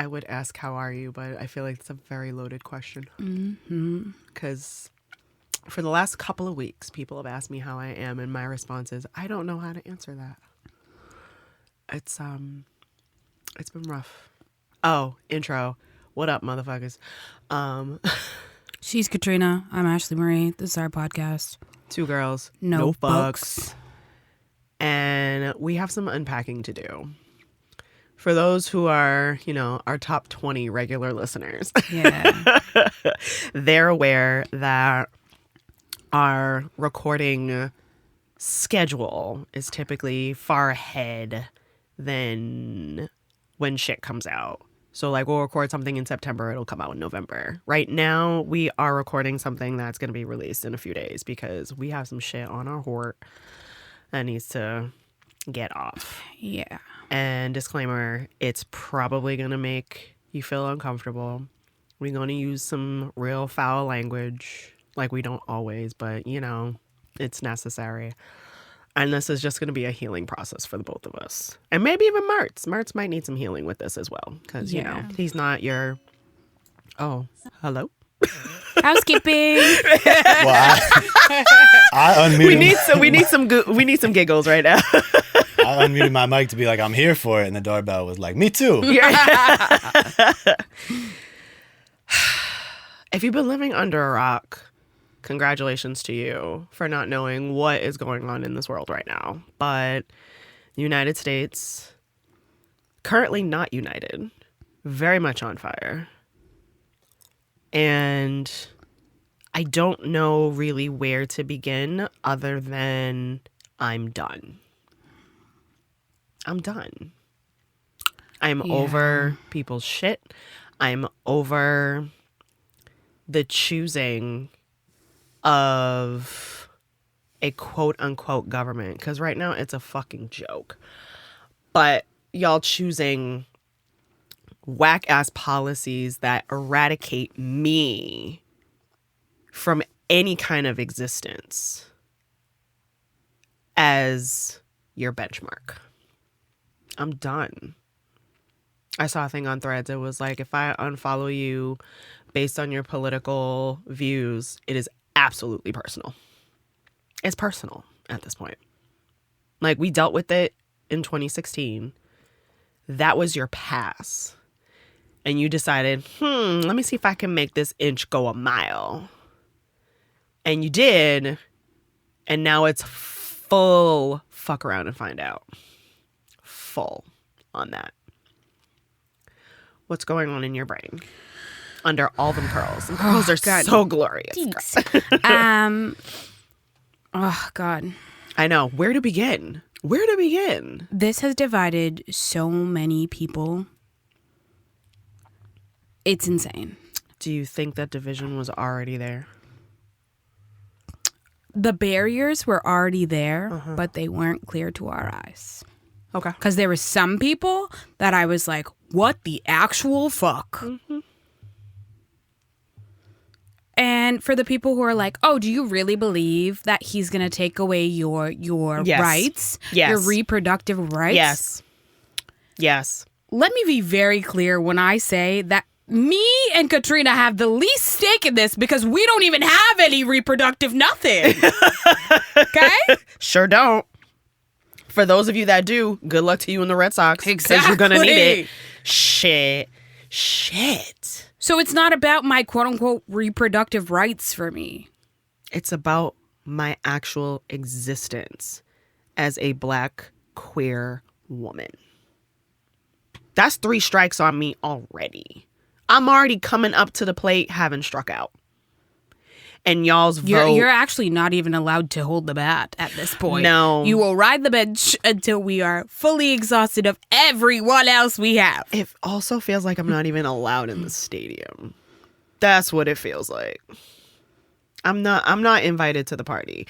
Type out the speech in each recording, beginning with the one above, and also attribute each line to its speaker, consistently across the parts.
Speaker 1: I would ask, how are you? But I feel like it's a very loaded question. Because for the last couple of weeks, people have asked me how I am, and my response is, I don't know how to answer that. It's been rough. Oh, intro. What up, motherfuckers?
Speaker 2: She's Katrina. I'm AshleyMarie. This is our podcast.
Speaker 1: Two girls,
Speaker 2: No fucks.
Speaker 1: And we have some unpacking to do. For those who are, our top 20 regular listeners,
Speaker 2: Yeah.
Speaker 1: they're aware that our recording schedule is typically far ahead than when shit comes out. So like we'll record something in September, it'll come out in November. Right now, we are recording something that's going to be released in a few days because we have some shit on our hort that needs to get off.
Speaker 2: Yeah.
Speaker 1: And disclaimer, it's probably going to make you feel uncomfortable. We're going to use some real foul language, like we don't always, but, it's necessary. And this is just going to be a healing process for the both of us. And maybe even Mertz. Mertz might need some healing with this as well. Because, he's not your... Oh, hello?
Speaker 2: Housekeeping.
Speaker 3: Well, I unmuted.
Speaker 1: We need some giggles right now.
Speaker 3: I unmuted my mic to be like, I'm here for it, and the doorbell was like, me too.
Speaker 1: If you've been living under a rock, congratulations to you for not knowing what is going on in this world right now. But the United States, currently not united, very much on fire. And I don't know really where to begin other than I'm done. I'm done. I'm over people's shit. I'm over the choosing of a quote unquote government. Because right now it's a fucking joke. But y'all choosing whack ass policies that eradicate me from any kind of existence as your benchmark. I'm done. I saw a thing on Threads. It was like, if I unfollow you based on your political views, it is absolutely personal. It's personal at this point. Like, we dealt with it in 2016. That was your pass. And you decided, let me see if I can make this inch go a mile. And you did. And now it's full fuck around and find out. Full on that. What's going on in your brain under all them curls? And curls are so glorious.
Speaker 2: Thanks. Oh, God.
Speaker 1: I know. Where to begin?
Speaker 2: This has divided so many people. It's insane.
Speaker 1: Do you think that division was already there?
Speaker 2: The barriers were already there, but they weren't clear to our eyes.
Speaker 1: Okay.
Speaker 2: Because there were some people that I was like, what the actual fuck? Mm-hmm. And for the people who are like, oh, do you really believe that he's going to take away your rights?
Speaker 1: Yes.
Speaker 2: Your reproductive rights?
Speaker 1: Yes.
Speaker 2: Let me be very clear when I say that me and Katrina have the least stake in this because we don't even have any reproductive nothing. Okay?
Speaker 1: Sure don't. For those of you that do, good luck to you in the Red Sox.
Speaker 2: Exactly.
Speaker 1: Because you're going to need it. Shit.
Speaker 2: So it's not about my quote-unquote reproductive rights for me.
Speaker 1: It's about my actual existence as a Black queer woman. That's 3 strikes on me already. I'm already coming up to the plate having struck out. And y'all's vote...
Speaker 2: You're actually not even allowed to hold the bat at this point.
Speaker 1: No.
Speaker 2: You will ride the bench until we are fully exhausted of everyone else we have.
Speaker 1: It also feels like I'm not even allowed in the stadium. That's what it feels like. I'm not invited to the party.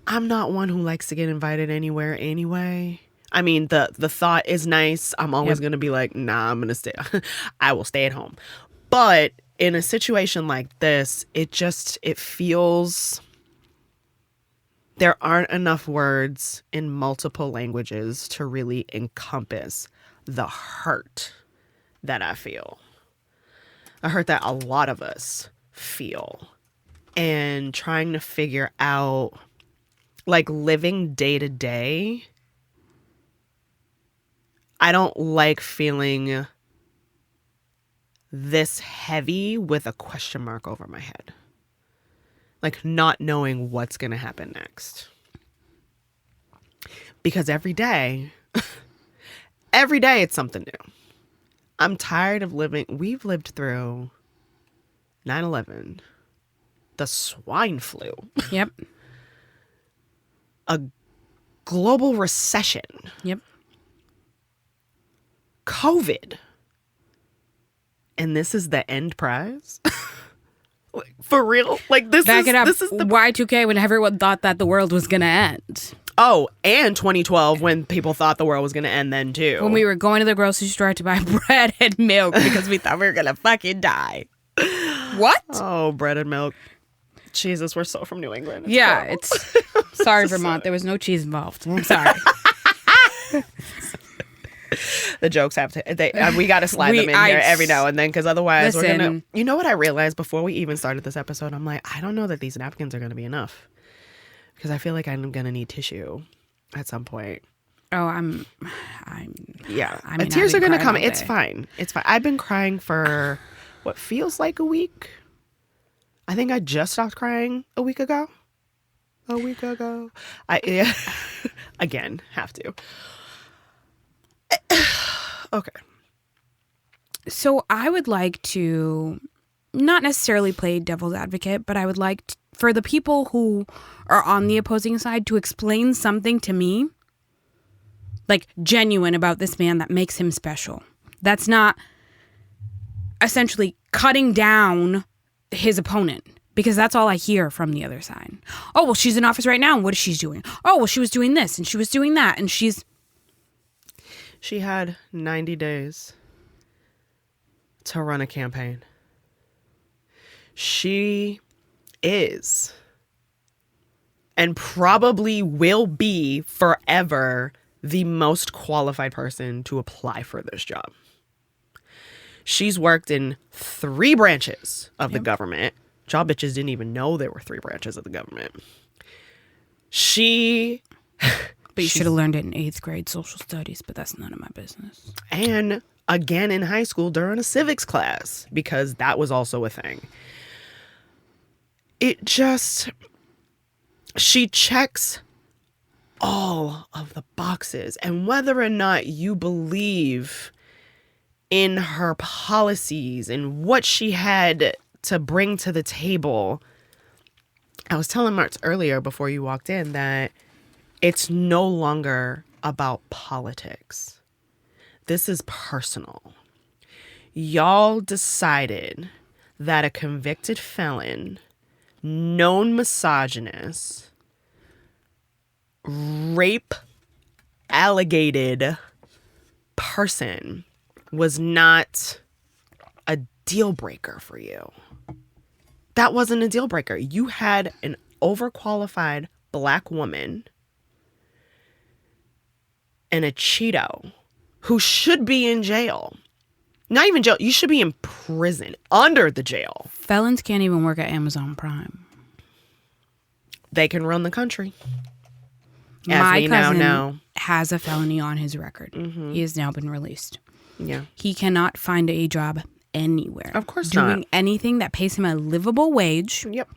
Speaker 1: I'm not one who likes to get invited anywhere anyway. I mean, the thought is nice. I'm always going to be like, nah, I'm going to stay. I will stay at home. But in a situation like this, it feels there aren't enough words in multiple languages to really encompass the hurt that I feel. A hurt that a lot of us feel. And trying to figure out, like, living day to day. I don't like feeling this heavy with a question mark over my head. Like, not knowing what's going to happen next. Because every day it's something new. I'm tired of living. We've lived through 9/11, the swine flu,
Speaker 2: Yep.
Speaker 1: a global recession,
Speaker 2: Yep.
Speaker 1: COVID. And this is the end prize? Like, for real? Like, this
Speaker 2: Back
Speaker 1: is
Speaker 2: it up.
Speaker 1: this is the
Speaker 2: Y2K, when everyone thought that the world was going to end.
Speaker 1: Oh, and 2012 when people thought the world was going to end then too.
Speaker 2: When we were going to the grocery store to buy bread and milk because we thought we were going to fucking die. What?
Speaker 1: Oh, bread and milk. Jesus, we're so from New England.
Speaker 2: Yeah,
Speaker 1: terrible.
Speaker 2: it's... Sorry, Vermont. There was no cheese involved. I'm sorry.
Speaker 1: The jokes have to... we got to slide them in here every now and then, because otherwise we're going to... You know what I realized before we even started this episode? I'm like, I don't know that these napkins are going to be enough. Because I feel like I'm going to need tissue at some point.
Speaker 2: Oh,
Speaker 1: Yeah.
Speaker 2: I mean,
Speaker 1: tears
Speaker 2: I've
Speaker 1: are
Speaker 2: been
Speaker 1: going to come.
Speaker 2: crying all
Speaker 1: It's
Speaker 2: day.
Speaker 1: fine. It's fine. I've been crying for what feels like a week. I think I just stopped crying a week ago. Yeah. Again, have to. Okay.
Speaker 2: So I would like to not necessarily play devil's advocate, but I would like for the people who are on the opposing side to explain something to me, like genuine about this man that makes him special. That's not essentially cutting down his opponent, because that's all I hear from the other side. Oh, well, she's in office right now, and what is she doing? Oh, well, she was doing this, and she was doing that, and
Speaker 1: She had 90 days to run a campaign. She is, and probably will be forever, the most qualified person to apply for this job. She's worked in 3 branches of the government. Y'all bitches didn't even know there were 3 branches of the government.
Speaker 2: But you should have learned it in 8th grade social studies, but that's none of my business.
Speaker 1: And again in high school during a civics class, because that was also a thing. She checks all of the boxes. And whether or not you believe in her policies and what she had to bring to the table, I was telling Martz earlier before you walked in that it's no longer about politics. This is personal. Y'all decided that a convicted felon, known misogynist, rape allegated person was not a deal breaker for you. That wasn't a deal breaker. You had an overqualified black woman and a Cheeto who should be in jail. Not even jail. You should be in prison under the jail.
Speaker 2: Felons can't even work at Amazon Prime.
Speaker 1: They can run the country. As
Speaker 2: My
Speaker 1: we now
Speaker 2: cousin
Speaker 1: know.
Speaker 2: has a felony on his record. He has now been released.
Speaker 1: Yeah.
Speaker 2: He cannot find a job anywhere.
Speaker 1: Of course
Speaker 2: doing
Speaker 1: not.
Speaker 2: anything that pays him a livable wage
Speaker 1: Yep.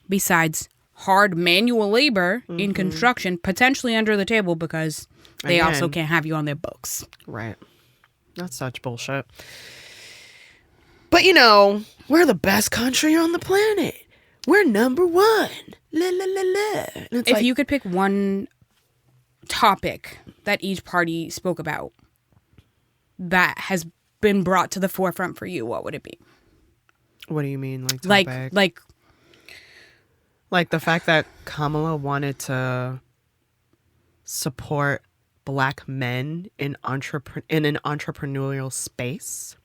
Speaker 2: besides hard manual labor in construction, potentially under the table because they also
Speaker 1: Again.
Speaker 2: can't have you on their books.
Speaker 1: Right. That's such bullshit. But you know, we're the best country on the planet. We're number 1. La la la la. And it's
Speaker 2: If
Speaker 1: like,
Speaker 2: you could pick one topic that each party spoke about that has been brought to the forefront for you, what would it be?
Speaker 1: what do you mean, like topic? Like the fact that Kamala wanted to support black men in an entrepreneurial space.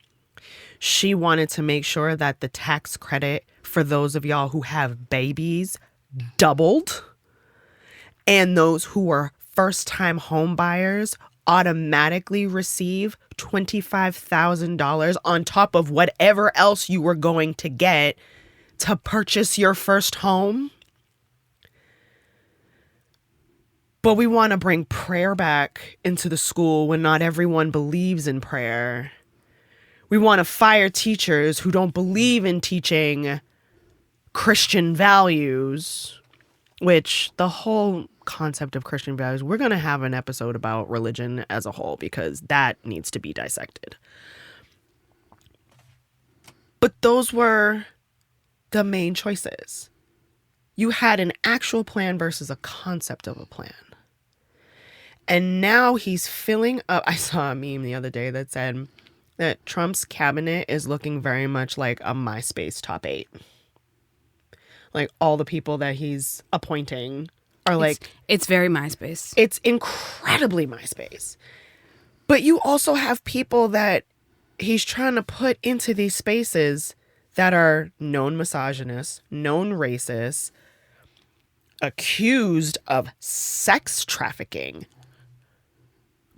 Speaker 1: She wanted to make sure that the tax credit for those of y'all who have babies doubled, and those who are first-time home buyers automatically receive $25,000 on top of whatever else you were going to get to purchase your first home. But we want to bring prayer back into the school when not everyone believes in prayer. We want to fire teachers who don't believe in teaching Christian values, which the whole concept of Christian values, we're going to have an episode about religion as a whole because that needs to be dissected. But those were the main choices. You had an actual plan versus a concept of a plan. And now he's filling up. I saw a meme the other day that said that Trump's cabinet is looking very much like a MySpace top 8. Like all the people that he's appointing are like...
Speaker 2: It's very MySpace.
Speaker 1: It's incredibly MySpace. But you also have people that he's trying to put into these spaces that are known misogynists, known racists, accused of sex trafficking.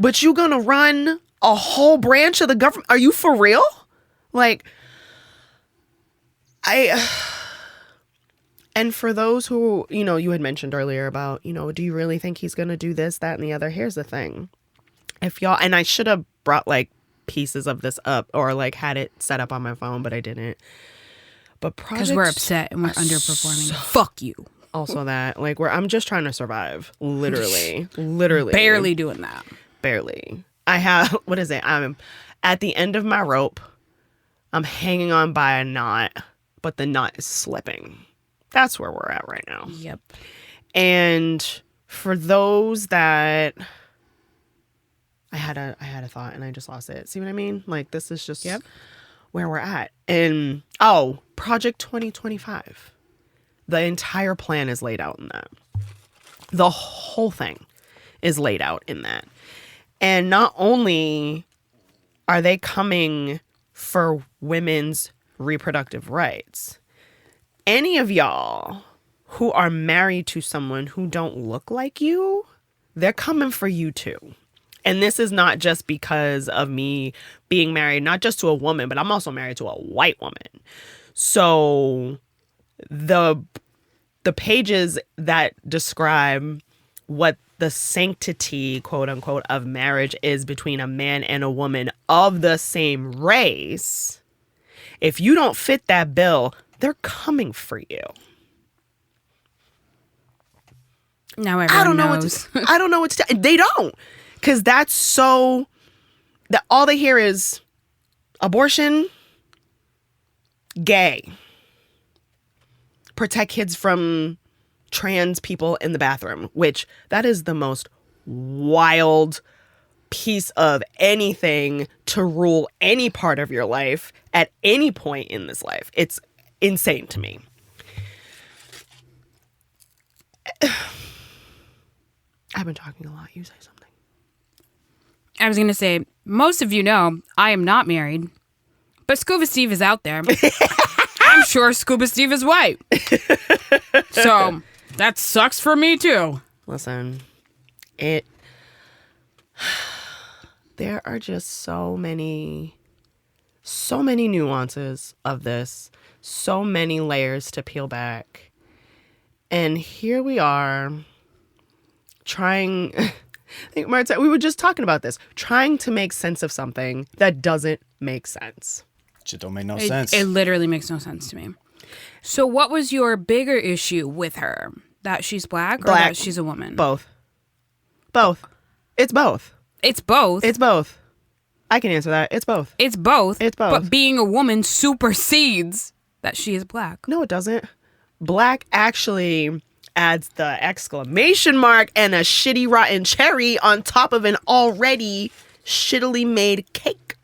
Speaker 1: But you gonna run a whole branch of the government? Are you for real? Like, and for those who, you know, you had mentioned earlier about, you know, do you really think he's gonna do this, that, and the other? Here's the thing. If y'all, and I should have brought like pieces of this up or like had it set up on my phone, but I didn't. But
Speaker 2: because we're upset and we're underperforming. Fuck you.
Speaker 1: Also that, like, where I'm just trying to survive. Literally.
Speaker 2: Barely doing that.
Speaker 1: Barely. I have, what is it? I'm at the end of my rope. I'm hanging on by a knot, but the knot is slipping. That's where we're at right now.
Speaker 2: Yep.
Speaker 1: And for those that I had a thought and I just lost it. See what I mean? Like, this is just where we're at. And Project 2025. The entire plan is laid out in that. The whole thing is laid out in that. And not only are they coming for women's reproductive rights, any of y'all who are married to someone who don't look like you, they're coming for you too. And this is not just because of me being married, not just to a woman, but I'm also married to a white woman. So the pages that describe what the sanctity, quote unquote, of marriage is between a man and a woman of the same race, if you don't fit that bill, they're coming for you.
Speaker 2: Now everyone knows.
Speaker 1: I don't know what to they don't. Because that's so... that all they hear is abortion, gay, protect kids from trans people in the bathroom, which that is the most wild piece of anything to rule any part of your life at any point in this life. It's insane to me. I've been talking a lot. You say something.
Speaker 2: I was going to say, most of you know I am not married, but Scuba Steve is out there. I'm sure Scuba Steve is white. So that sucks for me too.
Speaker 1: Listen, there are just so many nuances of this, so many layers to peel back. And here we are trying, I think Marta, we were just talking about this, trying to make sense of something that doesn't make sense.
Speaker 3: Shit don't make no sense.
Speaker 2: It literally makes no sense to me. So what was your bigger issue with her? That she's black or that she's a woman?
Speaker 1: Both. It's both.
Speaker 2: It's both.
Speaker 1: It's both. I can answer that. It's both.
Speaker 2: It's both.
Speaker 1: It's both.
Speaker 2: But being a woman supersedes that she is black.
Speaker 1: No, it doesn't. Black actually adds the exclamation mark and a shitty rotten cherry on top of an already shittily made cake.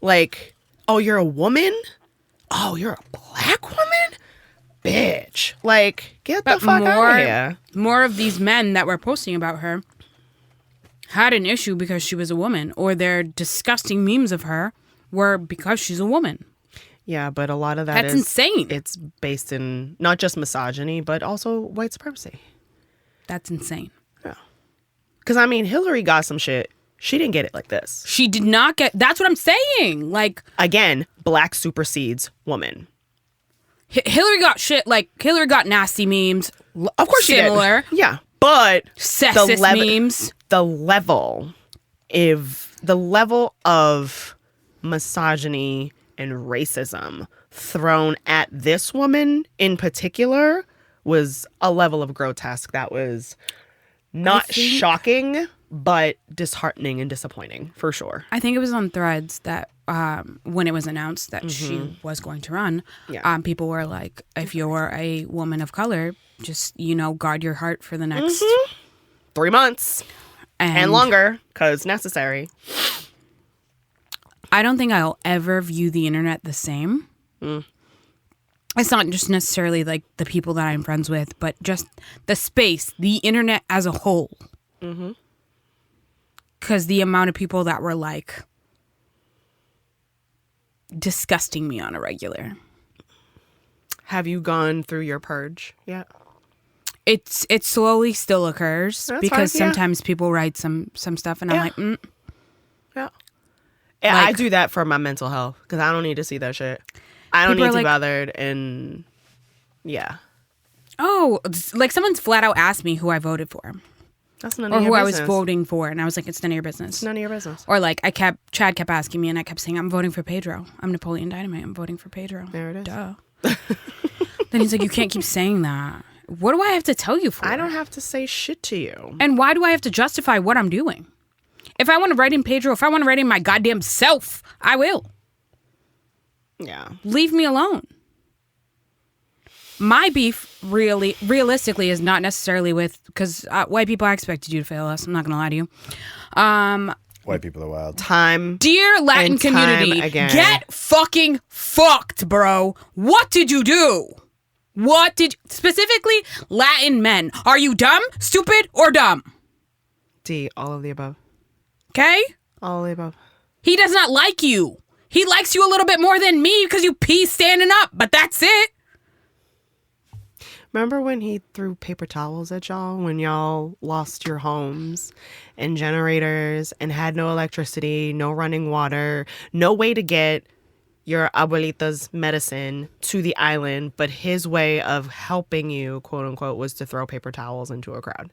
Speaker 1: Like, oh, you're a woman? Oh, you're a black woman? Bitch. Like, get the fuck out of here.
Speaker 2: More of these men that were posting about her had an issue because she was a woman, or their disgusting memes of her were because she's a woman.
Speaker 1: Yeah, but a lot of that's
Speaker 2: insane.
Speaker 1: It's based in not just misogyny, but also white supremacy.
Speaker 2: That's insane.
Speaker 1: Yeah. Because, I mean, Hillary got some shit She didn't get it like this.
Speaker 2: She did not get... That's what I'm saying. Like...
Speaker 1: Again, black supersedes woman.
Speaker 2: Hillary got shit. Like, Hillary got nasty memes.
Speaker 1: Of course
Speaker 2: similar.
Speaker 1: she did. Yeah. But...
Speaker 2: Sexist memes.
Speaker 1: The level of misogyny and racism thrown at this woman in particular was a level of grotesque that was not shocking, but disheartening and disappointing for sure.
Speaker 2: I think it was on Threads that when it was announced that she was going to run, people were like, if you're a woman of color, just, guard your heart for the next
Speaker 1: 3 months and longer, because necessary.
Speaker 2: I don't think I'll ever view the internet the same. It's not just necessarily like the people that I'm friends with, but just the space, the internet as a whole. Because the amount of people that were like disgusting me on a regular.
Speaker 1: Have you gone through your purge yet?
Speaker 2: It slowly still occurs.
Speaker 1: That's
Speaker 2: because
Speaker 1: fine, yeah.
Speaker 2: sometimes people write some stuff and I'm like,
Speaker 1: Yeah. Yeah,
Speaker 2: Like-
Speaker 1: I do that for my mental health because I don't need to see that shit. I don't
Speaker 2: People
Speaker 1: need
Speaker 2: are
Speaker 1: to be
Speaker 2: like-
Speaker 1: bothered, and yeah,
Speaker 2: oh, like someone's flat out asked me who I voted for
Speaker 1: that's none
Speaker 2: or
Speaker 1: of
Speaker 2: who
Speaker 1: your
Speaker 2: I was
Speaker 1: business.
Speaker 2: voting for, and I was like, it's none of your business.
Speaker 1: It's none of your business.
Speaker 2: Or like Chad kept asking me, and I kept saying, I'm voting for Pedro. I'm Napoleon Dynamite. I'm voting for Pedro.
Speaker 1: There it is.
Speaker 2: Duh. Then he's like, you can't keep saying that. What do I have to tell you for?
Speaker 1: I don't have to say shit to you.
Speaker 2: And why do I have to justify what I'm doing? If I want to write in Pedro, if I want to write in my goddamn self, I will.
Speaker 1: Yeah.
Speaker 2: Leave me alone. My beef realistically is not necessarily with, because white people, I expected you to fail us. I'm not going to lie to you.
Speaker 3: White people are wild.
Speaker 1: Time.
Speaker 2: Dear Latin
Speaker 1: And time
Speaker 2: community,
Speaker 1: again.
Speaker 2: get fucking fucked, bro. What did you do? Specifically, Latin men. Are you dumb, stupid, or dumb?
Speaker 1: D, all of the above.
Speaker 2: Okay?
Speaker 1: All of the above.
Speaker 2: He does not like you. He likes you a little bit more than me because you pee standing up, but that's it.
Speaker 1: Remember when he threw paper towels at y'all when y'all lost your homes and generators and had no electricity, no running water, no way to get your abuelita's medicine to the island, but his way of helping you, quote unquote, was to throw paper towels into a crowd.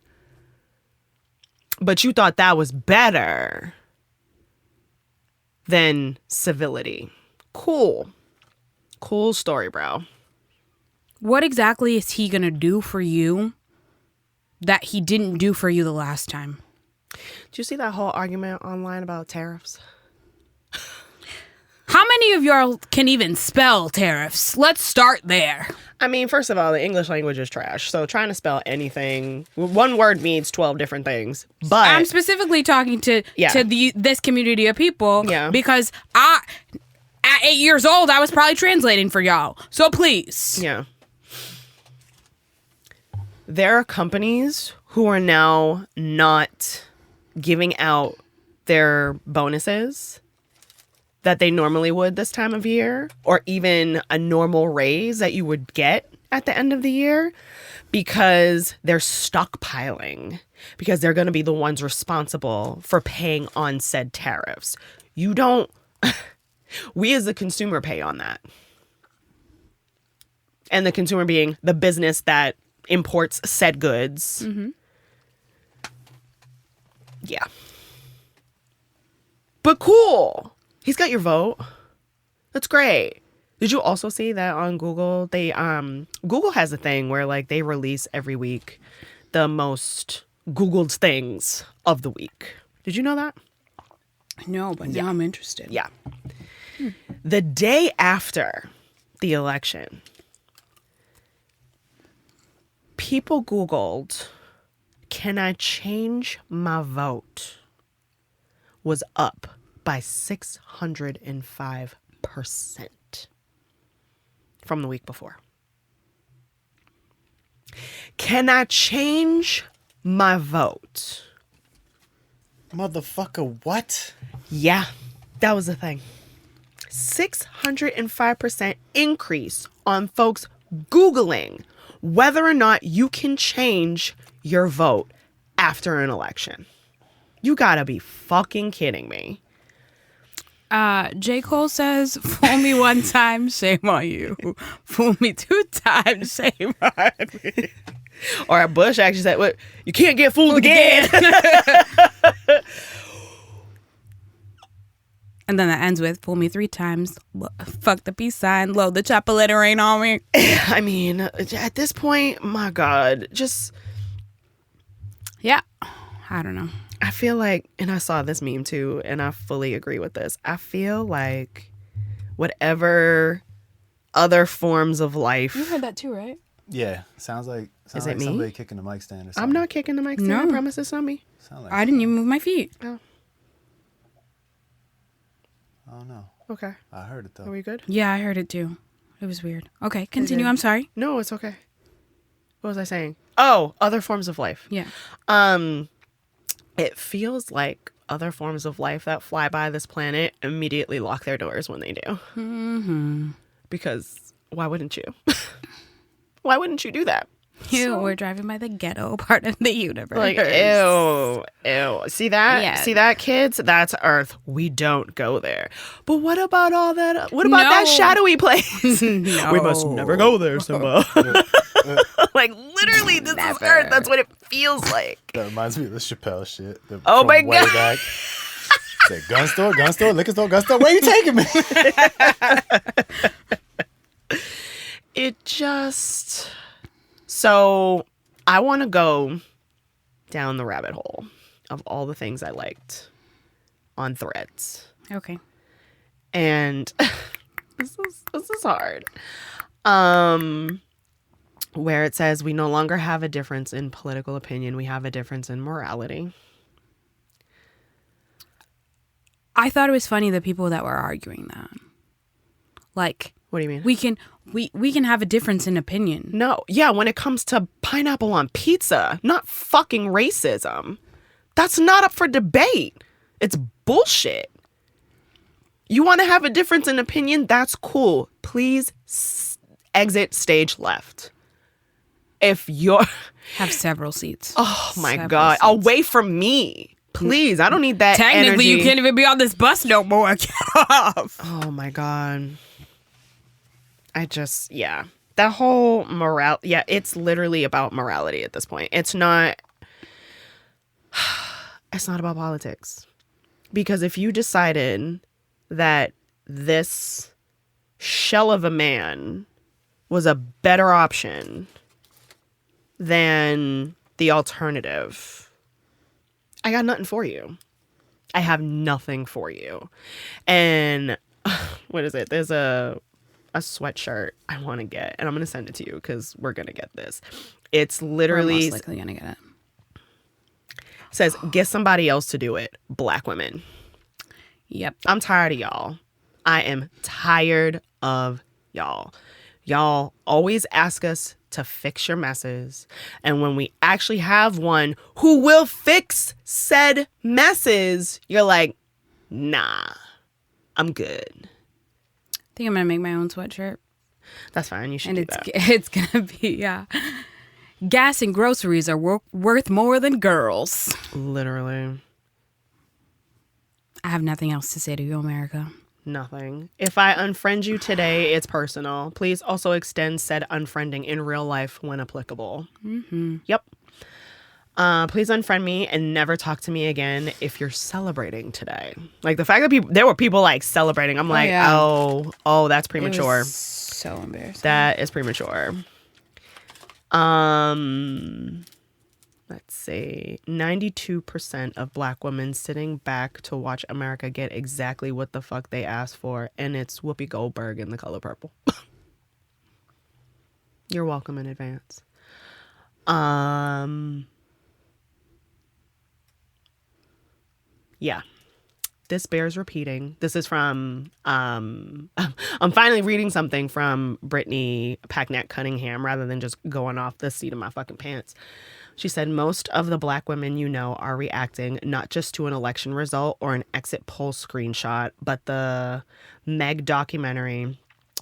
Speaker 1: But you thought that was better than civility. Cool. Cool story, bro.
Speaker 2: What exactly is he going to do for you that he didn't do for you the last time?
Speaker 1: Did you see that whole argument online about tariffs?
Speaker 2: How many of y'all can even spell tariffs? Let's start there.
Speaker 1: I mean, first of all, the English language is trash. So trying to spell anything, one word means 12 different things. But
Speaker 2: I'm specifically talking to this community of people because at 8 years old, I was probably translating for y'all. So please.
Speaker 1: yeah. There are companies who are now not giving out their bonuses that they normally would this time of year, or even a normal raise that you would get at the end of the year, because they're stockpiling, because they're going to be the ones responsible for paying on said tariffs. You don't, we as the consumer pay on that. And the consumer being the business that imports said goods. Mm-hmm. Yeah. But cool. He's got your vote. That's great. Did you also see that on Google? They Google has a thing where like they release every week the most Googled things of the week. Did you know that?
Speaker 2: No, but now I'm interested.
Speaker 1: Yeah. The day after the election, people Googled, "Can I change my vote?" was up by 605% from the week before. Can I change my vote?
Speaker 3: Motherfucker, what?
Speaker 1: Yeah, that was the thing. 605% increase on folks Googling whether or not you can change your vote after an election. You gotta be fucking kidding me.
Speaker 2: J. Cole says, "Fool me one time, shame on you. Fool me 2 times, shame on me."
Speaker 1: Or Bush actually said, "What? You can't get fooled again."
Speaker 2: And then that ends with, "Fool me 3 times. Fuck the peace sign. Load the chopper, let it rain on me."
Speaker 1: I mean, at this point, my God, just
Speaker 2: Yeah. I don't know.
Speaker 1: I feel like, and I saw this meme too, and I fully agree with this. I feel like whatever other forms of life.
Speaker 2: You heard that too, right?
Speaker 3: Yeah, sounds like
Speaker 1: Is
Speaker 3: like
Speaker 1: it me?
Speaker 3: somebody kicking the mic stand or something.
Speaker 1: I'm not kicking the mic stand. I
Speaker 2: No.
Speaker 1: promise it's not me.
Speaker 3: Sound like
Speaker 2: I didn't even move my feet.
Speaker 1: Oh,
Speaker 3: I don't know.
Speaker 1: okay.
Speaker 3: I heard it though.
Speaker 1: Are we good?
Speaker 2: Yeah, I heard it too. It was weird. Okay, continue.
Speaker 1: good.
Speaker 2: I'm sorry.
Speaker 1: No, it's okay. What was I saying? Oh, other forms of life.
Speaker 2: Yeah.
Speaker 1: It feels like other forms of life that fly by this planet immediately lock their doors when they do.
Speaker 2: Mm-hmm.
Speaker 1: Because why wouldn't you? Why wouldn't you do that?
Speaker 2: Ew, we're driving by the ghetto part of the universe.
Speaker 1: Like, ew. See that?
Speaker 2: Yeah.
Speaker 1: See that, kids? That's Earth. We don't go there. But what about all that? What about that
Speaker 2: No.
Speaker 1: shadowy place?
Speaker 2: No.
Speaker 1: We must never go there, Simba. Like, literally, this is
Speaker 2: Never.
Speaker 1: Earth. That's what it feels like.
Speaker 3: That reminds me of the Chappelle shit.
Speaker 1: Oh
Speaker 3: from
Speaker 1: my
Speaker 3: way
Speaker 1: God.
Speaker 3: Back. Said, gun store, liquor store, gun store. Where you taking me?
Speaker 1: It just... So, I want to go down the rabbit hole of all the things I liked on Threads.
Speaker 2: Okay.
Speaker 1: And this is hard. Where it says we no longer have a difference in political opinion, we have a difference in morality.
Speaker 2: I thought it was funny the people that were arguing that. Like,
Speaker 1: What do you mean?
Speaker 2: we can have a difference in opinion.
Speaker 1: No. Yeah, when it comes to pineapple on pizza, not fucking racism. That's not up for debate. It's bullshit. You want to have a difference in opinion? That's cool. Please exit stage left. If you're...
Speaker 2: Have several seats.
Speaker 1: Oh my
Speaker 2: Several
Speaker 1: God.
Speaker 2: seats.
Speaker 1: Away from me. Please. I don't need that
Speaker 2: Technically,
Speaker 1: energy.
Speaker 2: you can't even be on this bus no more. Get off.
Speaker 1: Oh my God. Yeah. That whole morale. Yeah, it's literally about morality at this point. It's not about politics. Because if you decided that this shell of a man was a better option than the alternative, I got nothing for you. I have nothing for you. And what is it? There's a sweatshirt I want to get, and I'm going to send it to you because we're going to get this. It's literally
Speaker 2: We're most likely gonna get it.
Speaker 1: says, get somebody else to do it. Black women.
Speaker 2: Yep.
Speaker 1: I'm tired of y'all. I am tired of y'all. Y'all always ask us to fix your messes. And when we actually have one who will fix said messes, you're like, nah, I'm good.
Speaker 2: I think I'm gonna make my own sweatshirt,
Speaker 1: That's fine. You should
Speaker 2: and
Speaker 1: do that.
Speaker 2: it's gonna be gas and groceries are worth more than girls.
Speaker 1: Literally
Speaker 2: I have nothing else to say to you, America.
Speaker 1: nothing. If I unfriend you today, it's personal. Please also extend said unfriending in real life when applicable. Mm-hmm. Yep. Please unfriend me and never talk to me again if you're celebrating today. Like the fact that there were people like celebrating. I'm like,
Speaker 2: yeah.
Speaker 1: oh, that's premature.
Speaker 2: It was so embarrassing.
Speaker 1: That is premature. Let's see. 92% of black women sitting back to watch America get exactly what the fuck they asked for, and it's Whoopi Goldberg in The Color Purple. You're welcome in advance. Yeah. This bears repeating. This is from, I'm finally reading something from Brittany Packnett Cunningham rather than just going off the seat of my fucking pants. She said, most of the black women you know are reacting not just to an election result or an exit poll screenshot, but the Meg documentary,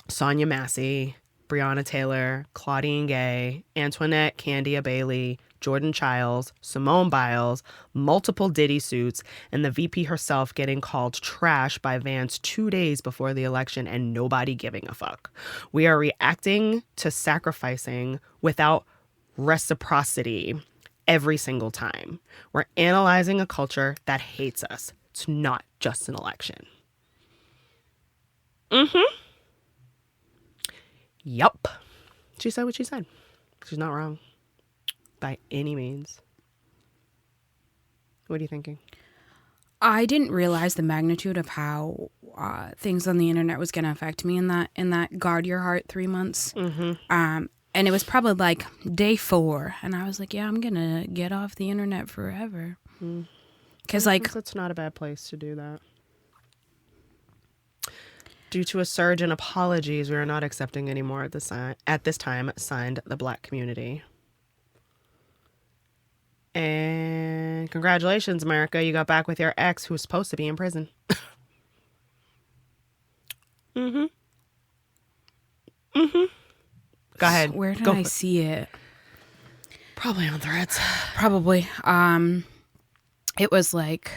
Speaker 1: Sonia Massey, Breonna Taylor, Claudine Gay, Antoinette Candia Bailey, Jordan Childs, Simone Biles, multiple Diddy suits, and the VP herself getting called trash by Vance 2 days before the election and nobody giving a fuck. We are reacting to sacrificing without reciprocity every single time. We're analyzing a culture that hates us. It's not just an election. Yup. She said what she said. She's not wrong. By any means. What are you thinking?
Speaker 2: I didn't realize the magnitude of how things on the internet was going to affect me in that guard your heart 3 months. And it was probably like day 4, and I was like, yeah, I'm gonna get off the internet forever. Because
Speaker 1: it's not a bad place to do that. Due to a surge in apologies, we are not accepting anymore at this time, signed the Black community. And congratulations, America. You got back with your ex who's supposed to be in prison. Go ahead.
Speaker 2: Where did
Speaker 1: Go
Speaker 2: I
Speaker 1: for it.
Speaker 2: see it?
Speaker 1: Probably on Threads.
Speaker 2: Probably. It was like,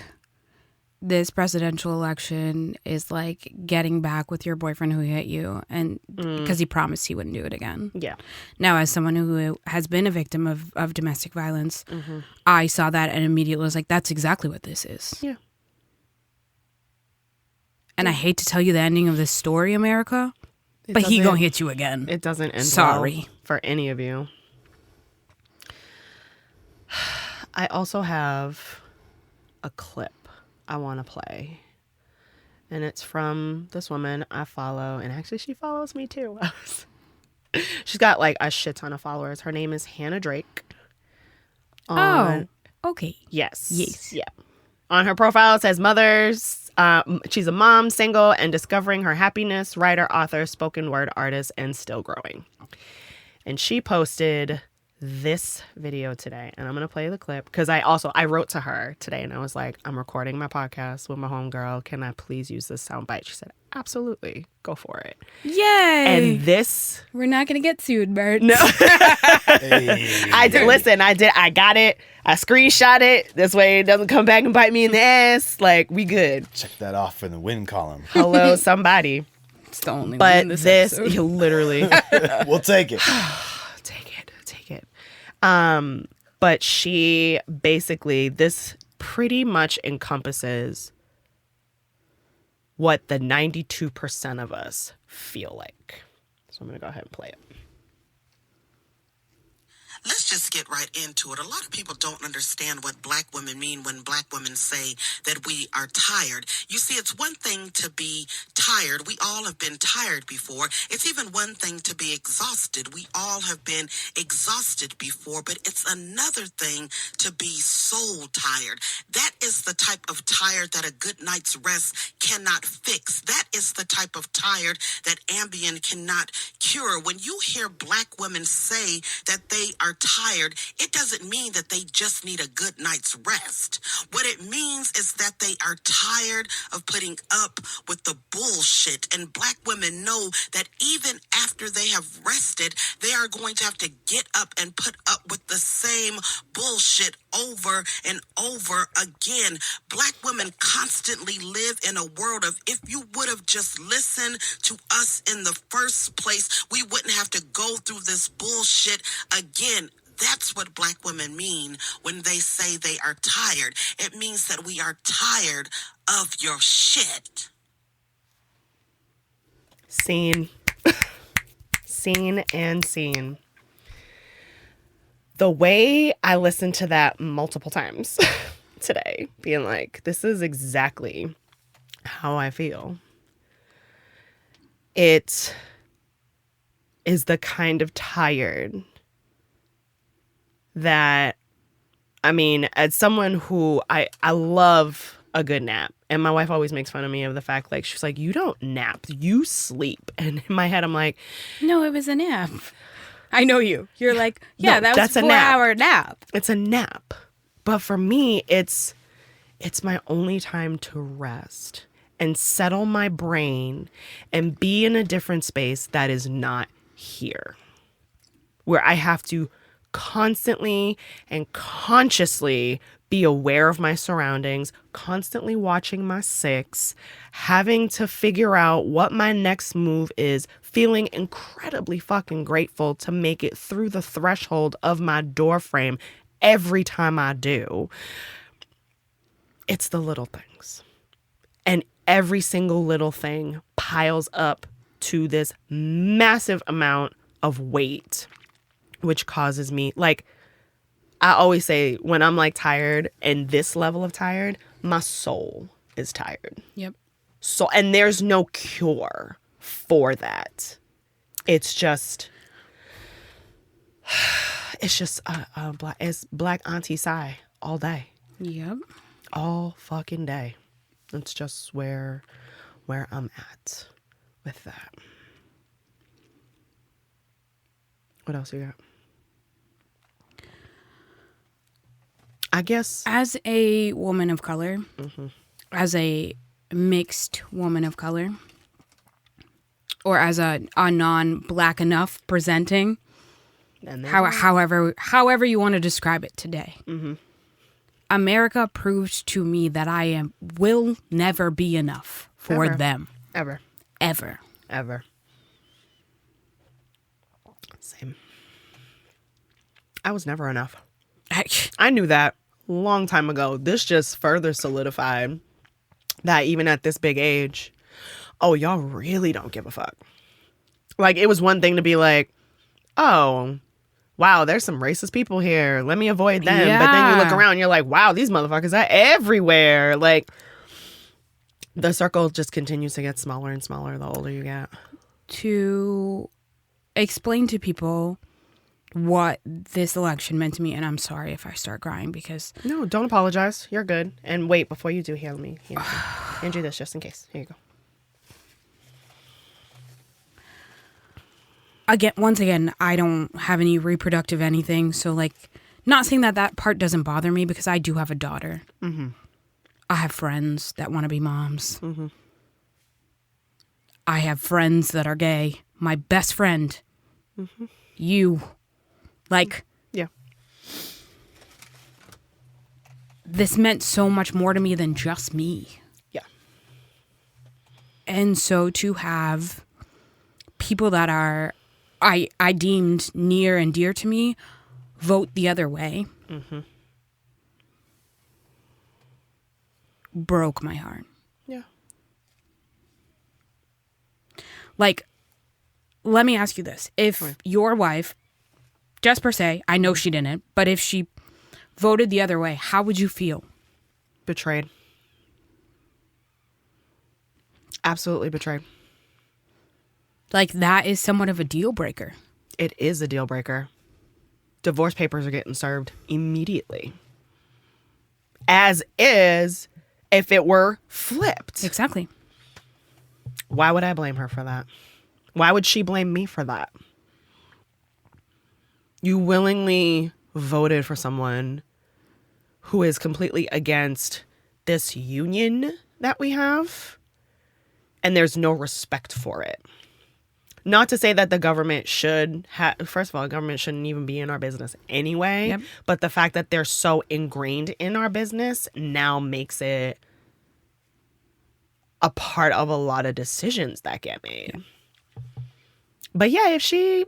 Speaker 2: this presidential election is like getting back with your boyfriend who hit you, and because he promised he wouldn't do it again.
Speaker 1: Yeah.
Speaker 2: Now, as someone who has been a victim of domestic violence, I saw that and immediately was like, that's exactly what this is.
Speaker 1: Yeah.
Speaker 2: And I hate to tell you the ending of this story, America, but he gonna hit you again.
Speaker 1: It doesn't end
Speaker 2: Sorry.
Speaker 1: well for any of you. I also have a clip I want to play. And it's from this woman I follow. And actually, she follows me too. She's got like a shit ton of followers. Her name is Hannah Drake.
Speaker 2: Okay.
Speaker 1: Yes.
Speaker 2: Yes.
Speaker 1: Yeah. On her profile, it says mothers. She's a mom, single, and discovering her happiness, writer, author, spoken word artist, and still growing. And she posted this video today, and I'm gonna play the clip because I wrote to her today and I was like, I'm recording my podcast with my homegirl, can I please use this soundbite? She said, absolutely, go for it.
Speaker 2: Yay!
Speaker 1: And this,
Speaker 2: we're not gonna get sued, Bert.
Speaker 1: no.
Speaker 3: Hey.
Speaker 1: I got it, I screenshot it, this way it doesn't come back and bite me in the ass. Like, we good.
Speaker 3: Check that off in the win column.
Speaker 1: Hello, somebody.
Speaker 2: It's the only one
Speaker 1: But
Speaker 2: in this
Speaker 1: this
Speaker 2: episode.
Speaker 1: you literally
Speaker 3: We'll take it.
Speaker 1: take it. But she basically, this pretty encompasses what the 92% of us feel like. So I'm going to go ahead and play it.
Speaker 4: Let's just get right into it. A lot of people don't understand what Black women mean when Black women say that we are tired. You see, it's one thing to be tired. We all have been tired before. It's even one thing to be exhausted. We all have been exhausted before, but it's another thing to be soul tired. That is the type of tired that a good night's rest cannot fix. That is the type of tired that Ambien cannot cure. When you hear Black women say that they are tired, it doesn't mean that they just need a good night's rest. What it means is that they are tired of putting up with the bullshit. And Black women know that even after they have rested, they are going to have to get up and put up with the same bullshit over and over again. Black women constantly live in a world of, if you would have just listened to us in the first place, we wouldn't have to go through this bullshit again. That's what Black women mean when they say they are tired. It means that we are tired of your shit.
Speaker 1: Scene. Scene and scene. The way I listened to that multiple times today, being like, this is exactly how I feel. It is the kind of tired that, I mean, as someone who I love a good nap, and my wife always makes fun of me of the fact, like, she's like, you don't nap, you sleep. And in my head, I'm like,
Speaker 2: No, it was a nap. I know you. You're like, yeah,
Speaker 1: No,
Speaker 2: that was
Speaker 1: that's
Speaker 2: a
Speaker 1: a nap.
Speaker 2: 4-hour nap.
Speaker 1: it's a nap. But for me, it's my only time to rest and settle my brain and be in a different space that is not here, where I have to constantly and consciously be aware of my surroundings, constantly watching my six, having to figure out what my next move is, feeling incredibly fucking grateful to make it through the threshold of my door frame every time I do. It's the little things. And every single little thing piles up to this massive amount of weight, which causes me, like, I always say when I'm like tired and this level of tired, my soul is tired.
Speaker 2: Yep.
Speaker 1: So, and there's no cure for that. It's just it's black auntie sigh all day,
Speaker 2: Yep.
Speaker 1: all fucking day. It's just where I'm at with that. What else you got? I guess
Speaker 2: As a woman of color, as a mixed woman of color, or as a non-black enough presenting,
Speaker 1: and
Speaker 2: however you want to describe it today, America proved to me that I will never be enough for
Speaker 1: Ever.
Speaker 2: them.
Speaker 1: ever.
Speaker 2: Ever.
Speaker 1: Same. I was never enough. I knew that a long time ago. This just further solidified that even at this big age, oh, y'all really don't give a fuck. Like, it was one thing to be like, oh, wow, there's some racist people here. Let me avoid them.
Speaker 2: Yeah.
Speaker 1: But then you look around, you're like, wow, these motherfuckers are everywhere. Like, the circle just continues to get smaller and smaller the older you get.
Speaker 2: To explain to people what this election meant to me, and I'm sorry if I start crying because
Speaker 1: No, don't apologize. You're good. And wait, before you do, hand me. Hand you this just in case. Here you go.
Speaker 2: once again, I don't have any reproductive anything, so like, not saying that part doesn't bother me because I do have a daughter. I have friends that want to be moms. I have friends that are gay. My best friend, you, like,
Speaker 1: Yeah.
Speaker 2: this meant so much more to me than just me.
Speaker 1: Yeah.
Speaker 2: And so to have people that are I deemed near and dear to me vote the other way broke my heart.
Speaker 1: Yeah.
Speaker 2: Like, let me ask you this. If your wife, just per se, I know she didn't, but if she voted the other way, how would you feel?
Speaker 1: Betrayed. Absolutely betrayed.
Speaker 2: Like, that is somewhat of a deal breaker.
Speaker 1: It is a deal breaker. Divorce papers are getting served immediately. As is if it were flipped.
Speaker 2: Exactly.
Speaker 1: Why would I blame her for that? Why would she blame me for that? You willingly voted for someone who is completely against this union that we have, and there's no respect for it. Not to say that the government should have, first of all, government shouldn't even be in our business anyway,
Speaker 2: Yep.
Speaker 1: but the fact that they're so ingrained in our business now makes it a part of a lot of decisions that get made. Yeah. But yeah, if she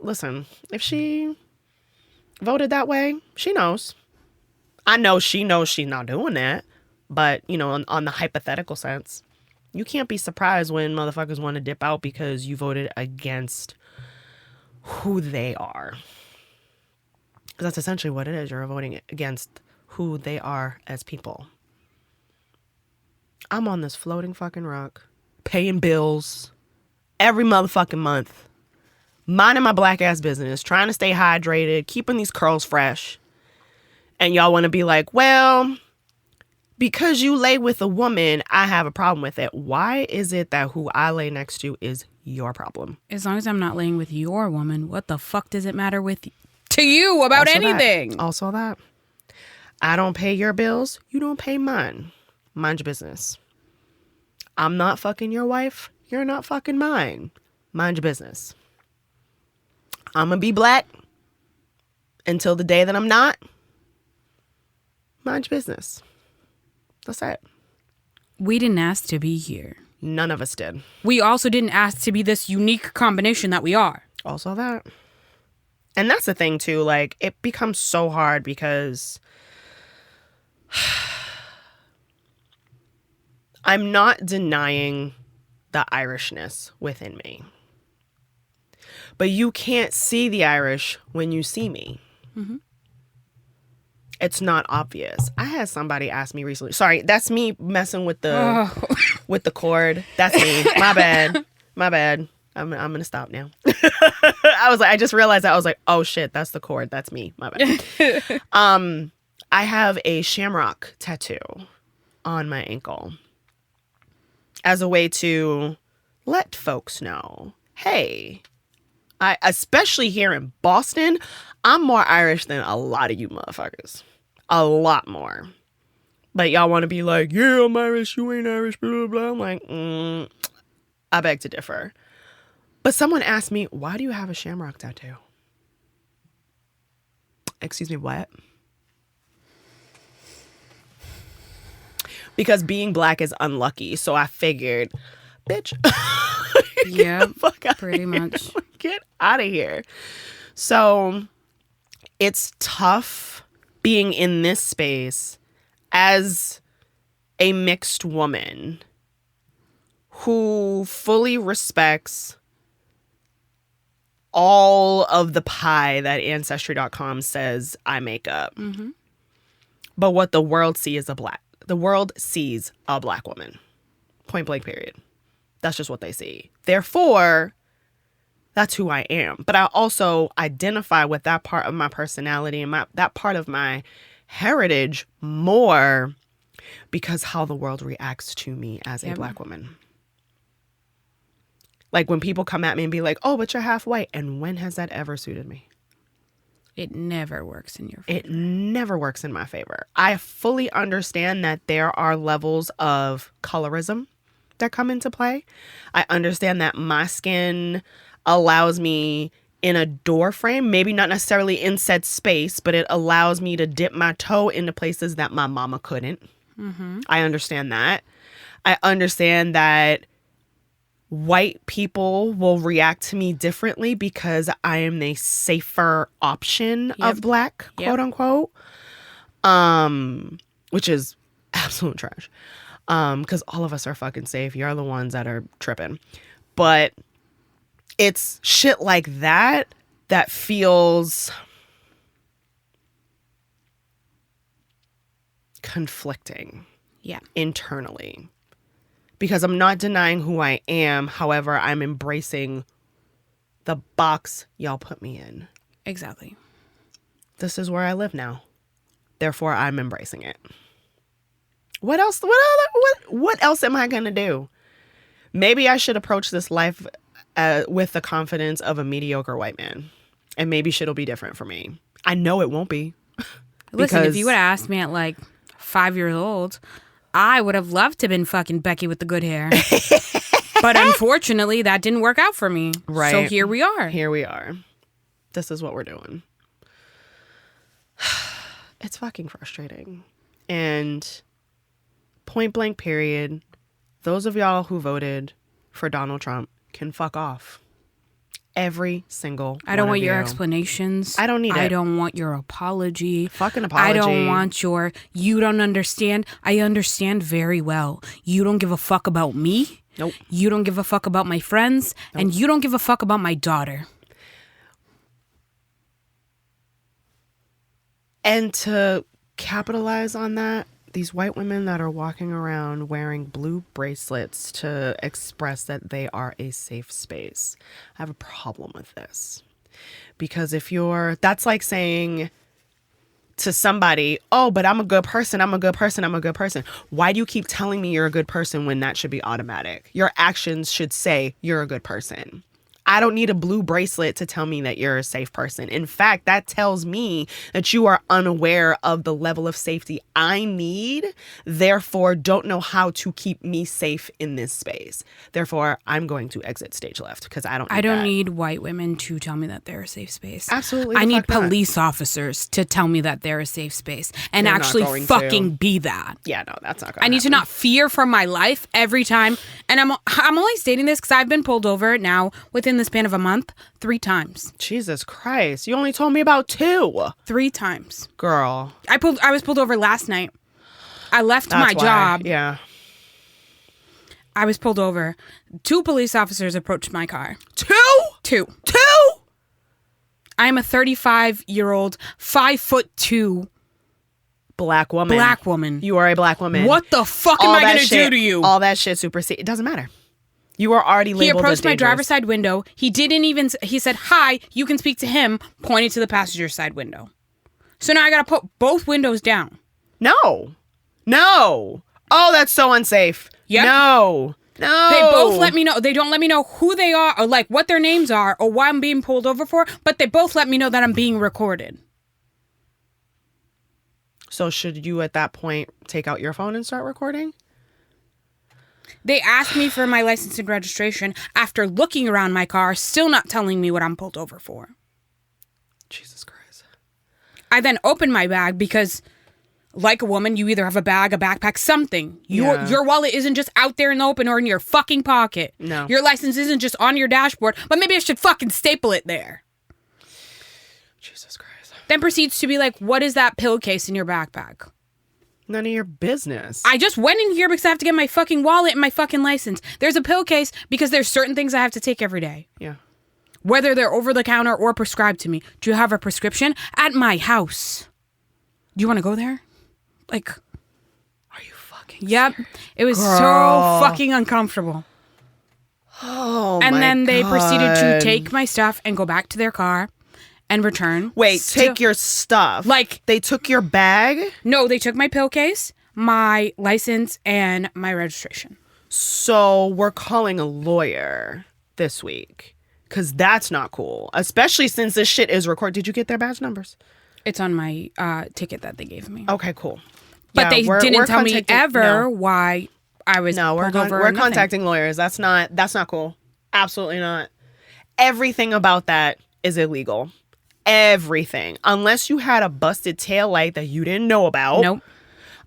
Speaker 1: voted that way, she knows. I know she knows she's not doing that, but, you know, on the hypothetical sense, you can't be surprised when motherfuckers want to dip out because you voted against who they are. Because that's essentially what it is. You're voting against who they are as people. I'm on this floating fucking rock, paying bills every motherfucking month, minding my black ass business, trying to stay hydrated, keeping these curls fresh. And y'all want to be like, well, because you lay with a woman, I have a problem with it. Why is it that who I lay next to is your problem?
Speaker 2: As long as I'm not laying with your woman, what the fuck does it matter to you about
Speaker 1: Also
Speaker 2: anything?
Speaker 1: Also that. I don't pay your bills. You don't pay mine. Mind your business. I'm not fucking your wife. You're not fucking mine. Mind your business. I'm going to be black until the day that I'm not, mind your business. That's it.
Speaker 2: We didn't ask to be here.
Speaker 1: None of us did.
Speaker 2: We also didn't ask to be this unique combination that we are.
Speaker 1: Also that. And that's the thing too, like it becomes so hard because I'm not denying the Irishness within me. But you can't see the Irish when you see me. Mm-hmm. It's not obvious. I had somebody ask me recently. Sorry, that's me messing with the with the cord. That's me. My bad. My bad. I'm gonna stop now. I just realized that. I was like, oh shit, that's the cord. That's me. My bad. I have a shamrock tattoo on my ankle as a way to let folks know, hey, especially here in Boston, I'm more Irish than a lot of you motherfuckers. A lot more. But y'all want to be like, yeah, I'm Irish, you ain't Irish, blah, blah, blah. I'm like, I beg to differ. But someone asked me, why do you have a shamrock tattoo? Excuse me, what? Because being black is unlucky. So I figured, bitch.
Speaker 2: Yeah, pretty much.
Speaker 1: Get out of here. So it's tough being in this space as a mixed woman who fully respects all of the pie that Ancestry.com says I make up. Mm-hmm. But what the world sees the world sees a black woman. Point blank, period. That's just what they see. Therefore, that's who I am. But I also identify with that part of my personality and that part of my heritage more because how the world reacts to me as a black woman. Like when people come at me and be like, oh, but you're half white. And when has that ever suited me?
Speaker 2: It never works in your favor.
Speaker 1: It never works in my favor. I fully understand that there are levels of colorism that come into play. I understand that my skin allows me in a door frame, maybe not necessarily in said space, but it allows me to dip my toe into places that my mama couldn't. Mm-hmm. I understand that. I understand that white people will react to me differently because I am the safer option of black, quote unquote. Which is absolute trash. Because all of us are fucking safe. You're the ones that are tripping. But it's shit like that that feels conflicting.
Speaker 2: Yeah.
Speaker 1: Internally. Because I'm not denying who I am. However, I'm embracing the box y'all put me in.
Speaker 2: Exactly.
Speaker 1: This is where I live now. Therefore, I'm embracing it. What else? What else am I going to do? Maybe I should approach this life with the confidence of a mediocre white man. And maybe shit'll be different for me. I know it won't be.
Speaker 2: Listen, if you would have asked me at like 5 years old, I would have loved to have been fucking Becky with the good hair. But unfortunately, that didn't work out for me.
Speaker 1: Right.
Speaker 2: So here we are.
Speaker 1: Here we are. This is what we're doing. It's fucking frustrating. And point blank period, those of y'all who voted for Donald Trump can fuck off. Every single
Speaker 2: I don't
Speaker 1: one
Speaker 2: want
Speaker 1: of
Speaker 2: your
Speaker 1: you.
Speaker 2: explanations.
Speaker 1: I don't need it.
Speaker 2: I don't want your apology.
Speaker 1: Fucking apology.
Speaker 2: I don't want your, you don't understand. I understand very well. You don't give a fuck about me.
Speaker 1: Nope.
Speaker 2: You don't give a fuck about my friends. Nope. And you don't give a fuck about my daughter.
Speaker 1: And to capitalize on that, these white women that are walking around wearing blue bracelets to express that they are a safe space. I have a problem with this. Because that's like saying to somebody, oh, but I'm a good person, I'm a good person, I'm a good person. Why do you keep telling me you're a good person when that should be automatic? Your actions should say you're a good person. I don't need a blue bracelet to tell me that you're a safe person. In fact, that tells me that you are unaware of the level of safety I need, therefore don't know how to keep me safe in this space. Therefore, I'm going to exit stage left because I don't
Speaker 2: need white women to tell me that they're a safe space.
Speaker 1: Absolutely.
Speaker 2: I need
Speaker 1: fuck not.
Speaker 2: police officers to tell me that they're a safe space and
Speaker 1: They're not
Speaker 2: actually
Speaker 1: going
Speaker 2: fucking
Speaker 1: to.
Speaker 2: be that.
Speaker 1: Yeah, no, that's not going
Speaker 2: I need to not fear for my life every time. And I'm only stating this because I've been pulled over now within the span of a month 3 times.
Speaker 1: Jesus Christ. You only told me about 2.
Speaker 2: 3 times.
Speaker 1: Girl.
Speaker 2: I was pulled over last night. I left my
Speaker 1: That's why.
Speaker 2: job.
Speaker 1: Yeah.
Speaker 2: I was pulled over. 2 police officers approached my car.
Speaker 1: 2?
Speaker 2: 2.
Speaker 1: 2?
Speaker 2: I am a 35-year-old, 5'2"
Speaker 1: Black woman.
Speaker 2: black woman.
Speaker 1: You are a black woman.
Speaker 2: What the fuck am I going to do to you?
Speaker 1: All that shit supersede. It doesn't matter. You are already
Speaker 2: He
Speaker 1: labeled
Speaker 2: approached
Speaker 1: as
Speaker 2: my
Speaker 1: dangerous.
Speaker 2: driver's side window. He said, hi, you can speak to him, pointed to the passenger side window. So now I got to put both windows down.
Speaker 1: No. No. Oh, that's so unsafe.
Speaker 2: Yep.
Speaker 1: No. No.
Speaker 2: They both let me know. They don't let me know who they are or like what their names are or why I'm being pulled over for, but they both let me know that I'm being recorded.
Speaker 1: So should you at that point take out your phone and start recording?
Speaker 2: They asked me for my license and registration after looking around my car, still not telling me what I'm pulled over for.
Speaker 1: Jesus Christ.
Speaker 2: I then opened my bag because, like a woman, you either have a bag, a backpack, something. Your wallet isn't just out there in the open or in your fucking pocket.
Speaker 1: No.
Speaker 2: Your license isn't just on your dashboard, but maybe I should fucking staple it there.
Speaker 1: Jesus Christ.
Speaker 2: Then proceeds to be like, what is that pill case in your backpack?
Speaker 1: None of your business.
Speaker 2: I just went in here because I have to get my fucking wallet and my fucking license. There's a pill case because there's certain things I have to take every day.
Speaker 1: Yeah.
Speaker 2: Whether they're over the counter or prescribed to me. Do you have a prescription? At my house. Do you want to go there? Like,
Speaker 1: Are you fucking
Speaker 2: yep.
Speaker 1: serious?
Speaker 2: It was
Speaker 1: Girl.
Speaker 2: so fucking uncomfortable.
Speaker 1: Oh,
Speaker 2: And
Speaker 1: my
Speaker 2: then they proceeded to
Speaker 1: God.
Speaker 2: take my stuff and go back to their car and return.
Speaker 1: Wait,
Speaker 2: Still-
Speaker 1: take your stuff.
Speaker 2: Like-
Speaker 1: they took your bag?
Speaker 2: No, they took my pill case, my license, and my registration.
Speaker 1: So we're calling a lawyer this week. Because that's not cool. Especially since this shit is recorded. Did you get their badge numbers?
Speaker 2: It's on my ticket that they gave me.
Speaker 1: Okay, cool.
Speaker 2: But
Speaker 1: Yeah,
Speaker 2: they
Speaker 1: we're
Speaker 2: didn't tell me
Speaker 1: contacting-
Speaker 2: ever
Speaker 1: No.
Speaker 2: why I was
Speaker 1: No,
Speaker 2: pulled over.
Speaker 1: we're
Speaker 2: or nothing.
Speaker 1: contacting lawyers. That's not cool. Absolutely not. Everything about that is illegal. Everything. Unless you had a busted tail light that you didn't know about.
Speaker 2: Nope.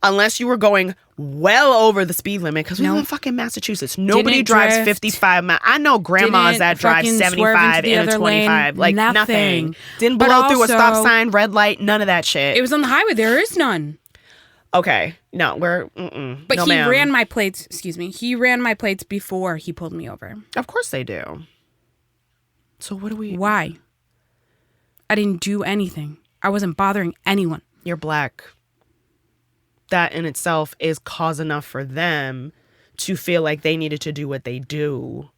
Speaker 1: Unless you were going well over the speed limit. Because we live in
Speaker 2: Nope.
Speaker 1: fucking Massachusetts. Nobody
Speaker 2: Didn't
Speaker 1: drives
Speaker 2: drift.
Speaker 1: 55 miles. I know grandmas
Speaker 2: Didn't
Speaker 1: that drive
Speaker 2: fucking swerve
Speaker 1: 75
Speaker 2: into the
Speaker 1: in a
Speaker 2: other lane.
Speaker 1: 25. Like nothing.
Speaker 2: Nothing.
Speaker 1: Didn't
Speaker 2: But
Speaker 1: blow through a stop
Speaker 2: also-
Speaker 1: sign, red light, none of that shit.
Speaker 2: It was on the highway. There is none.
Speaker 1: Okay. No, we're... Mm-mm.
Speaker 2: But
Speaker 1: no,
Speaker 2: he
Speaker 1: ma'am.
Speaker 2: ran my plates. Excuse me. He ran my plates before he pulled me over.
Speaker 1: Of course they do. So what do we...
Speaker 2: Why? I didn't do anything. I wasn't bothering anyone.
Speaker 1: You're black. That in itself is cause enough for them to feel like they needed to do what they do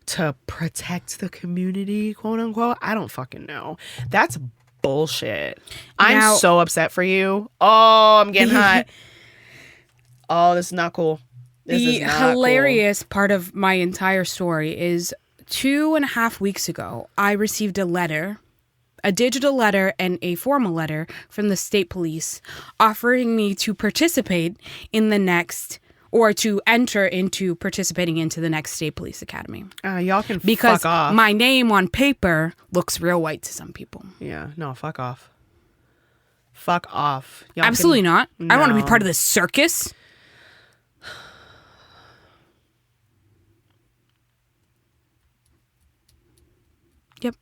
Speaker 1: to protect the community, quote unquote. I don't fucking know. That's bullshit.
Speaker 2: Now-
Speaker 1: I'm so upset for you. Oh, I'm getting hot. Oh, this is not cool. This
Speaker 2: The
Speaker 1: is not
Speaker 2: hilarious part of my entire story is 2.5 weeks ago, I received a letter, a digital letter and a formal letter from the state police offering me to participate in the next, or to enter into participating into the next state police academy.
Speaker 1: Cool. Y'all can
Speaker 2: Because
Speaker 1: fuck off.
Speaker 2: my name on paper looks real white to some people.
Speaker 1: Yeah, no, fuck off. Fuck off. Y'all
Speaker 2: Absolutely
Speaker 1: can-
Speaker 2: not. I want to be
Speaker 1: No.
Speaker 2: part of this circus. Yep.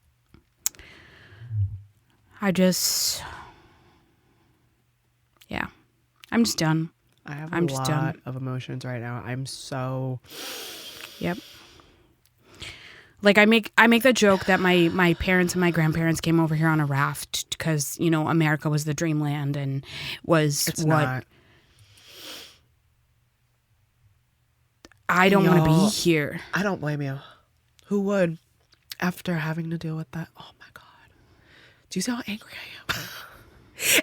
Speaker 2: Yeah. I'm just done.
Speaker 1: I have
Speaker 2: I'm
Speaker 1: a
Speaker 2: just
Speaker 1: lot
Speaker 2: done.
Speaker 1: of emotions right now. I'm so...
Speaker 2: Yep. Like I make the joke that my parents and my grandparents came over here on a raft because, you know, America was the dreamland and was
Speaker 1: It's
Speaker 2: what
Speaker 1: not.
Speaker 2: I don't want to
Speaker 1: Y'all-
Speaker 2: be here.
Speaker 1: I don't blame you. Who would? After having to deal with that. Oh my God. Do you see how angry I am?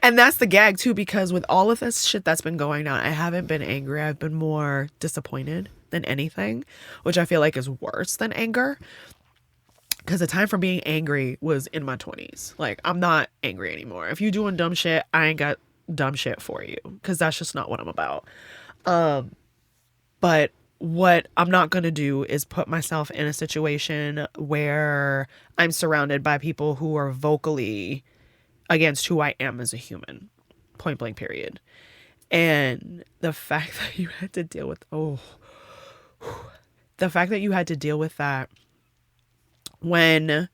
Speaker 1: And that's the gag too, because with all of this shit that's been going on, I haven't been angry. I've been more disappointed. than anything, which I feel like is worse than anger. Because the time for being angry was in my 20s. Like, I'm not angry anymore. If you doing dumb shit, I ain't got dumb shit for you. Because that's just not what I'm about. But what I'm not going to do is put myself in a situation where I'm surrounded by people who are vocally against who I am as a human. Point blank, period. And the fact that you had to deal with, the fact that you had to deal with that when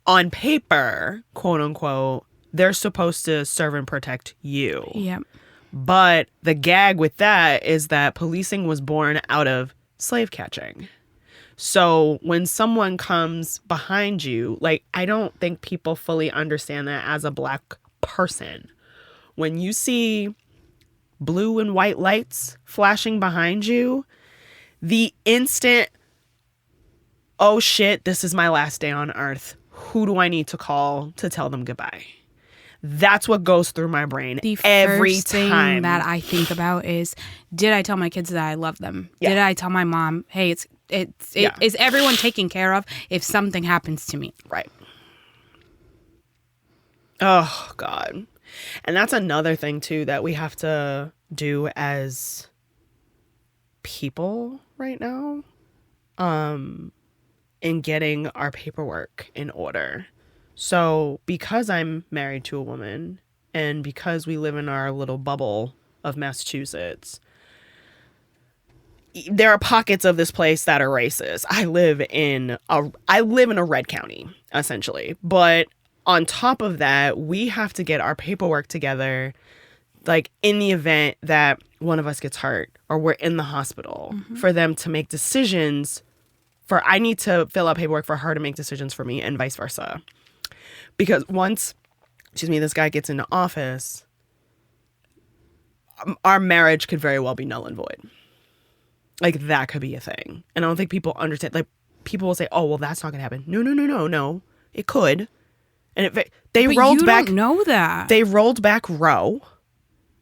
Speaker 1: on paper, quote unquote, they're supposed to serve and protect you.
Speaker 2: Yep.
Speaker 1: But the gag with that is that policing was born out of slave catching. So when someone comes behind you, like, I don't think people fully understand that as a Black person. When you see blue and white lights flashing behind you, the instant, oh shit, this is my last day on earth. Who do I need to call to tell them goodbye? That's what goes through my brain every
Speaker 2: first thing
Speaker 1: time.
Speaker 2: that I think about is, did I tell my kids that I love them?
Speaker 1: Yeah.
Speaker 2: Did I tell my mom, hey, is everyone taken care of if something happens to me?
Speaker 1: Right. Oh, God. And that's another thing, too, that we have to do as people right now, in getting our paperwork in order. So because I'm married to a woman and because we live in our little bubble of Massachusetts, there are pockets of this place that are racist. I live in a red county, essentially. But on top of that, we have to get our paperwork together, like in the event that one of us gets hurt or we're in the hospital, for them to make decisions. I need to fill out paperwork for her to make decisions for me and vice versa. Because once, this guy gets into office, our marriage could very well be null and void. Like, that could be a thing. And I don't think people understand. Like, people will say, oh, well, that's not going to happen. No. It could. And they rolled back.
Speaker 2: Don't know that.
Speaker 1: They rolled back Roe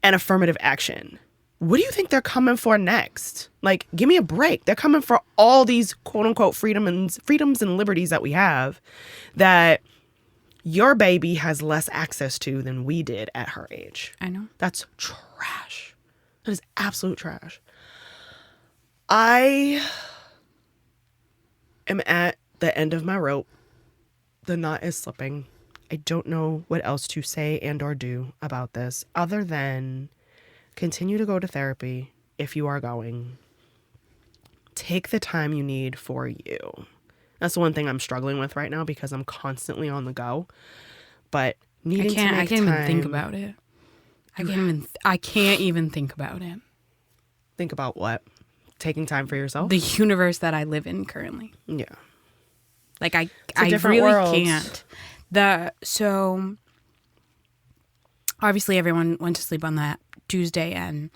Speaker 1: and affirmative action. What do you think they're coming for next? Like, give me a break. They're coming for all these quote unquote freedoms and liberties that we have that your baby has less access to than we did at her age.
Speaker 2: I know.
Speaker 1: That's trash. That is absolute trash. I am at the end of my rope. The knot is slipping. I don't know what else to say and or do about this other than continue to go to therapy if you are going. Take the time you need for you. That's the one thing I'm struggling with right now because I'm constantly on the go. But needing to make time.
Speaker 2: I can't even think about it. I can't even think about it.
Speaker 1: Think about what? Taking time for yourself?
Speaker 2: The universe that I live in currently.
Speaker 1: Yeah.
Speaker 2: Like, I
Speaker 1: different
Speaker 2: really
Speaker 1: world.
Speaker 2: can't. So obviously everyone went to sleep on that Tuesday and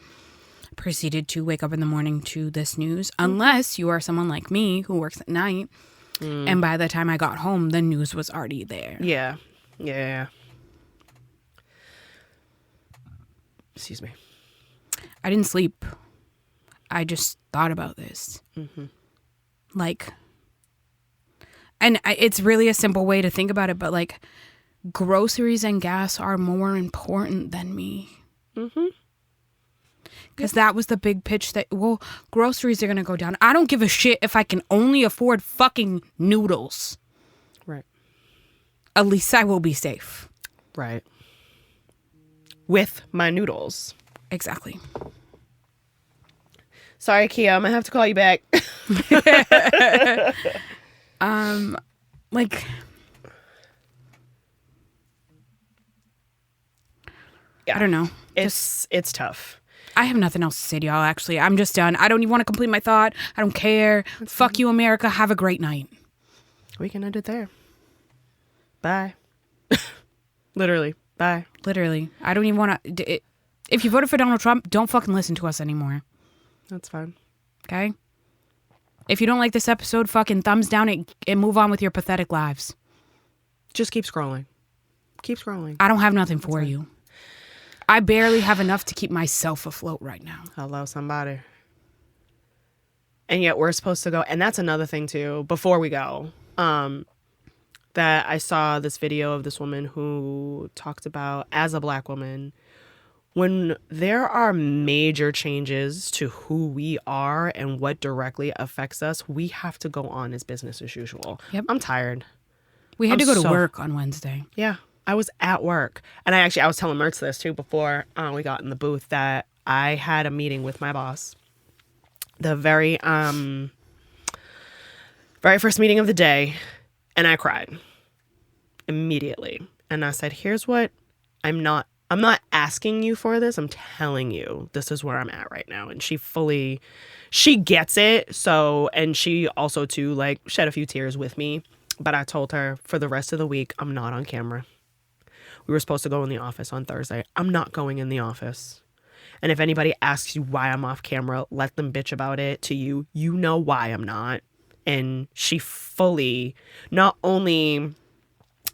Speaker 2: proceeded to wake up in the morning to this news, unless you are someone like me who works at night. And by the time I got home, the news was already there.
Speaker 1: Yeah. Excuse me.
Speaker 2: I didn't sleep. I just thought about this. Like, and it's really a simple way to think about it, but like, groceries and gas are more important than me. Because that was the big pitch that, well, groceries are going to go down. I don't give a shit if I can only afford fucking noodles.
Speaker 1: Right.
Speaker 2: At least I will be safe.
Speaker 1: Right. With my noodles.
Speaker 2: Exactly.
Speaker 1: Sorry, Kia, I'm going to have to call you back.
Speaker 2: Like,
Speaker 1: yeah.
Speaker 2: I don't know.
Speaker 1: It's tough.
Speaker 2: I have nothing else to say to y'all, actually. I'm just done. I don't even want to complete my thought. I don't care. Fuck you, America. Have a great night.
Speaker 1: We can end it there. Bye. Literally. Bye.
Speaker 2: Literally. I don't even want to. If you voted for Donald Trump, don't fucking listen to us anymore.
Speaker 1: That's fine.
Speaker 2: Okay? If you don't like this episode, fucking thumbs down it and move on with your pathetic lives.
Speaker 1: Just keep scrolling. Keep scrolling.
Speaker 2: I don't have nothing for you. I barely have enough to keep myself afloat right now.
Speaker 1: Hello, somebody. And yet we're supposed to go. And that's another thing too, before we go, that I saw this video of this woman who talked about, as a Black woman, when there are major changes to who we are and what directly affects us, we have to go on as business as usual.
Speaker 2: Yep.
Speaker 1: I'm tired.
Speaker 2: We had
Speaker 1: I'm
Speaker 2: to go to
Speaker 1: so-
Speaker 2: work on Wednesday.
Speaker 1: Yeah, I was at work. And I was telling Mertz this too before we got in the booth, that I had a meeting with my boss. The very first meeting of the day, and I cried immediately. And I said, here's what I'm not asking you for this. I'm telling you, this is where I'm at right now. And she gets it. So, and she also too, like, shed a few tears with me. But I told her, for the rest of the week, I'm not on camera. We were supposed to go in the office on Thursday. I'm not going in the office. And if anybody asks you why I'm off camera, let them bitch about it to you. You know why I'm not. And she fully not only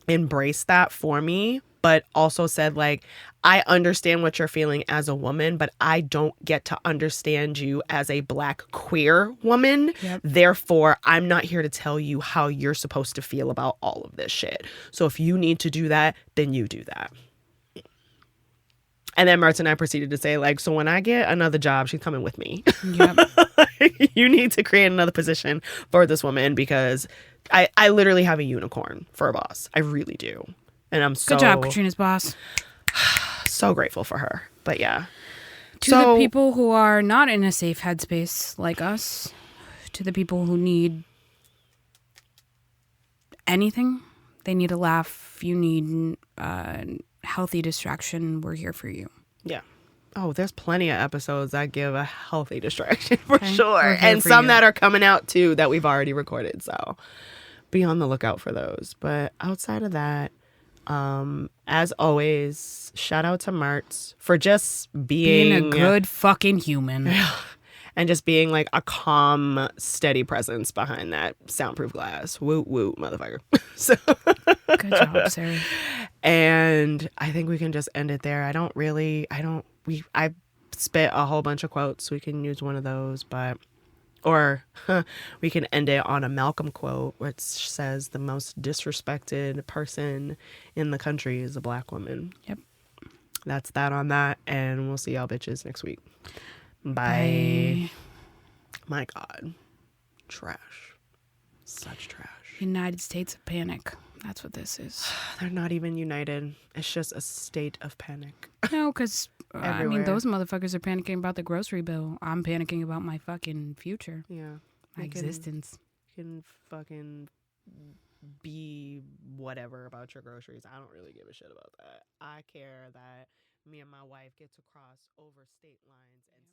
Speaker 1: embraced that for me, but also said, like, I understand what you're feeling as a woman, but I don't get to understand you as a Black queer woman.
Speaker 2: Yep.
Speaker 1: Therefore, I'm not here to tell you how you're supposed to feel about all of this shit. So if you need to do that, then you do that. And then Mertz and I proceeded to say, like, so when I get another job, she's coming with me.
Speaker 2: Yep.
Speaker 1: You need to create another position for this woman, because I literally have a unicorn for a boss. I really do. And I'm so...
Speaker 2: Good job, Katrina's boss.
Speaker 1: So grateful for her. But yeah.
Speaker 2: To the people who are not in a safe headspace like us, to the people who need anything, they need a laugh, you need healthy distraction, we're here for you.
Speaker 1: Yeah. Oh, there's plenty of episodes that give a healthy distraction for
Speaker 2: Okay.
Speaker 1: sure.
Speaker 2: We're here
Speaker 1: And
Speaker 2: for
Speaker 1: some
Speaker 2: you.
Speaker 1: that are coming out too that we've already recorded. So be on the lookout for those. But outside of that, as always, shout out to Mertz for just
Speaker 2: Being a good fucking human.
Speaker 1: and just being like a calm, steady presence behind that soundproof glass. Woot woot, motherfucker. So
Speaker 2: Good job, Sarah.
Speaker 1: and I think we can just end it there. I spit a whole bunch of quotes. We can use one of those, or we can end it on a Malcolm quote, which says the most disrespected person in the country is a Black woman.
Speaker 2: Yep.
Speaker 1: That's that on that, and we'll see y'all bitches next week. Bye. My God. Trash. Such trash.
Speaker 2: United States of panic. That's what this is.
Speaker 1: They're not even united. It's just a state of panic.
Speaker 2: No, because,
Speaker 1: Everywhere.
Speaker 2: those motherfuckers are panicking about the grocery bill. I'm panicking about my fucking future.
Speaker 1: Yeah.
Speaker 2: My
Speaker 1: You can-
Speaker 2: existence.
Speaker 1: You can fucking be whatever about your groceries. I don't really give a shit about that. I care that me and my wife get to cross over state lines and